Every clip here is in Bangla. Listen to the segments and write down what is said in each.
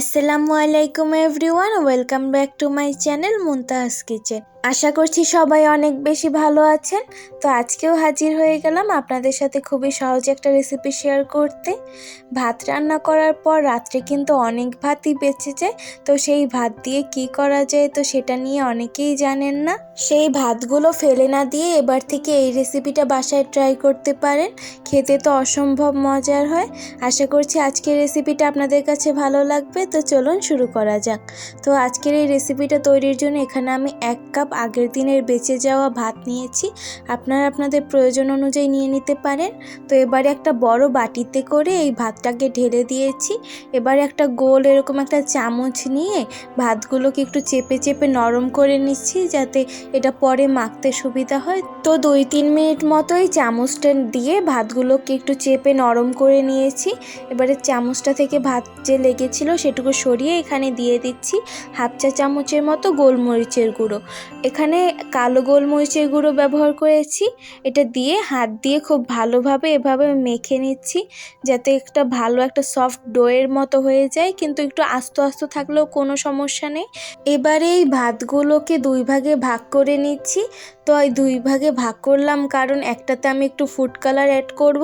আসসালামু আলাইকুম everyone, welcome back to my channel Muntaha's kitchen. আশা করছি সবাই অনেক বেশি ভালো আছেন। তো আজকেও হাজির হয়ে গেলাম আপনাদের সাথে খুবই সহজ একটা রেসিপি শেয়ার করতে। ভাত রান্না করার পর রাত্রে কিন্তু অনেক ভাতই বেঁচে যায়, তো সেই ভাত দিয়ে কি করা যায় তো সেটা নিয়ে অনেকেই জানেন না। সেই ভাতগুলো ফেলে না দিয়ে এবার থেকে এই রেসিপিটা বাসায় ট্রাই করতে পারেন। খেতে তো অসম্ভব মজার হয়। আশা করছি আজকের রেসিপিটা আপনাদের কাছে ভালো লাগবে। তো চলুন শুরু করা যাক। তো আজকের এই রেসিপিটা তৈরির জন্য এখানে আমি 1 কাপ আগের দিনের বেঁচে যাওয়া ভাত নিয়েছি। আপনারা আপনাদের প্রয়োজন অনুযায়ী নিয়ে নিতে পারেন। তো এবারে একটা বড় বাটিতে করে এই ভাতটাকে ঢেলে দিয়েছি। এবারে একটা গোল এরকম একটা চামচ নিয়ে ভাতগুলোকে একটু চেপে চেপে নরম করে নিচ্ছি, যাতে এটা পরে মাখতে সুবিধা হয়। তো 2-3 মিনিট মতোই চামচটা দিয়ে ভাতগুলোকে একটু চেপে নরম করে নিয়েছি। এবারে চামচটা থেকে ভাত যে লেগেছিল সেটুকু সরিয়ে এখানে দিয়ে দিচ্ছি 1/2 চা চামচের মতো গোলমরিচের গুঁড়ো। এখানে কালো গোলমরিচের গুঁড়ো ব্যবহার করেছি। এটা দিয়ে হাত দিয়ে খুব ভালোভাবে এভাবে মেখে নিচ্ছি, যাতে একটা ভালো একটা সফট ডোয়ের মতো হয়ে যায়, কিন্তু একটু আস্ত আস্ত থাকলেও কোনো সমস্যা নেই। এবারে এই ভাতগুলোকে 2 ভাগে ভাগ করে নিচ্ছি। তো এই 2 ভাগে ভাগ করলাম কারণ একটাতে আমি একটু ফুড কালার অ্যাড করব।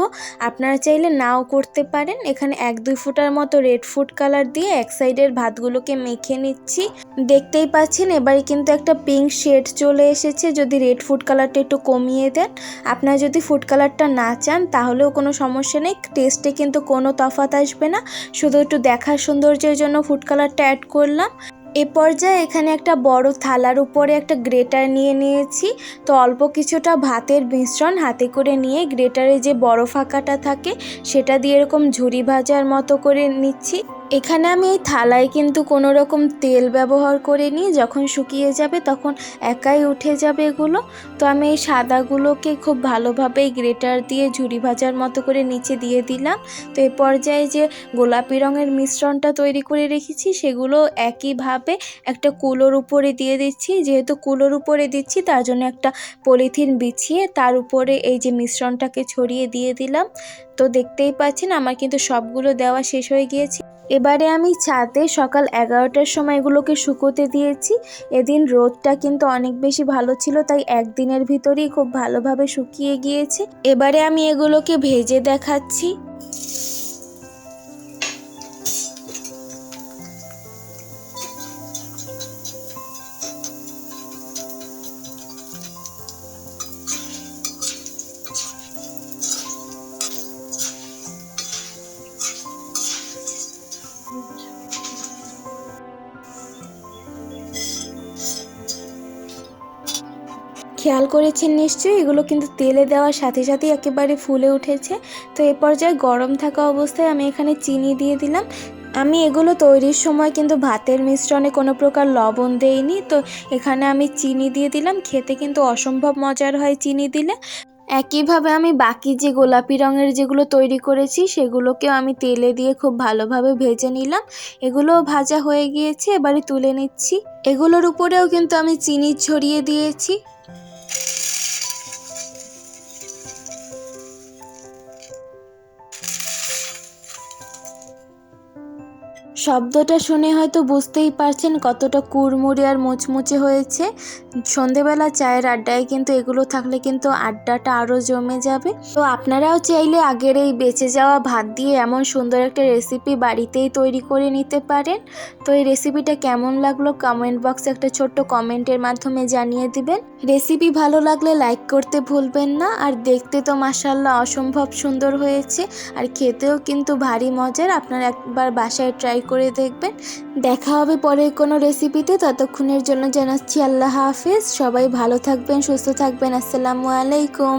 আপনারা চাইলে নাও করতে পারেন। এখানে 1-2 ফোঁটার মতো রেড ফুড কালার দিয়ে এক সাইডের ভাতগুলোকে মেখে নিচ্ছি। দেখতেই পাচ্ছেন এবারে কিন্তু একটা পিঙ্ক শেড চলে এসেছে। যদি রেড ফুড কালারটা একটু কমিয়ে দেন, আপনারা যদি ফুড কালারটা না চান তাহলেও কোনো সমস্যা নেই, টেস্টে কিন্তু কোনো তফাৎ আসবে না। শুধু একটু দেখার সৌন্দর্যের জন্য ফুড কালারটা অ্যাড করলাম। এ পর্যায়ে এখানে একটা বড় থালার উপরে একটা গ্রেটার নিয়ে নিয়েছি। তো অল্প কিছুটা ভাতের মিশ্রণ হাতে করে নিয়ে গ্রেটারে যে বড় ফাঁকাটা থাকে সেটা দিয়ে এরকম ঝুরি ভাজার মতো করে নিচ্ছি। এখানে আমি এই থালায় কিন্তু কোনো রকম তেল ব্যবহার করিনি। যখন শুকিয়ে যাবে তখন একাই উঠে যাবে এগুলো। তো আমি এই সাদাগুলোকে খুব ভালোভাবে গ্রেটার দিয়ে ঝুরি ভাজার মতো করে নিচে দিয়ে দিলাম। তো এই পর্যায়ে যে গোলাপি রঙের মিশ্রণটা তৈরি করে রেখেছি সেগুলো একইভাবে একটা কুলোর উপরে দিয়ে দিচ্ছি। যেহেতু কুলোর উপরে দিচ্ছি তার জন্য একটা পলিথিন বিছিয়ে তার উপরে এই যে মিশ্রণটাকে ছড়িয়ে দিয়ে দিলাম। তো দেখতেই পাচ্ছেন আমার কিন্তু সবগুলো দেওয়া শেষ হয়ে গিয়েছে। এবারে আমি ছাদে সকাল 11টার সময় এগুলোকে শুকোতে দিয়েছি। এদিন রোদটা কিন্তু অনেক বেশি ভালো ছিল, তাই একদিনের ভিতরেই খুব ভালোভাবে শুকিয়ে গিয়েছে। এবারে আমি এগুলোকে ভেজে দেখাচ্ছি। খেয়াল করেছেন নিশ্চয়ই, এগুলো কিন্তু তেলে দেওয়ার সাথে সাথেই একেবারে ফুলে উঠেছে। তো এ পর্যায়ে গরম থাকা অবস্থায় আমি এখানে চিনি দিয়ে দিলাম। আমি এগুলো তৈরির সময় কিন্তু ভাতের মিশ্রণে কোনো প্রকার লবণ দেইনি। তো এখানে আমি চিনি দিয়ে দিলাম। খেতে কিন্তু অসম্ভব মজার হয় চিনি দিলে। একইভাবে আমি বাকি যে গোলাপি রঙের যেগুলো তৈরি করেছি সেগুলোকেও আমি তেলে দিয়ে খুব ভালোভাবে ভেজে নিলাম। এগুলোও ভাজা হয়ে গিয়েছে, এবারে তুলে নিচ্ছি। এগুলোর উপরেও কিন্তু আমি চিনি ছড়িয়ে দিয়েছি। শব্দটা শুনে হয়তো বুঝতেই পারছেন কতটা কুড়মুড়ে আর মুচমুচে হয়েছে। সন্ধেবেলা চায়ের আড্ডায় কিন্তু এগুলো থাকলে কিন্তু আড্ডাটা আরও জমে যাবে। তো আপনারাও চাইলে আগের এই বেঁচে যাওয়া ভাত দিয়ে এমন সুন্দর একটা রেসিপি বাড়িতেই তৈরি করে নিতে পারেন। তো এই রেসিপিটা কেমন লাগলো কমেন্ট বক্সে একটা ছোট্ট কমেন্টের মাধ্যমে জানিয়ে দিবেন। রেসিপি ভালো লাগলে লাইক করতে ভুলবেন না। আর দেখতে তো মাশাআল্লাহ অসম্ভব সুন্দর হয়েছে, আর খেতেও কিন্তু ভারী মজার। আপনারা একবার বাসায় ট্রাই করে দেখবেন। দেখা হবে পরের কোনো রেসিপিতে। ততক্ষণের জন্য জানাচ্ছি আল্লাহ হাফেজ। সবাই ভালো থাকবেন, সুস্থ থাকবেন। আসসালামু আলাইকুম।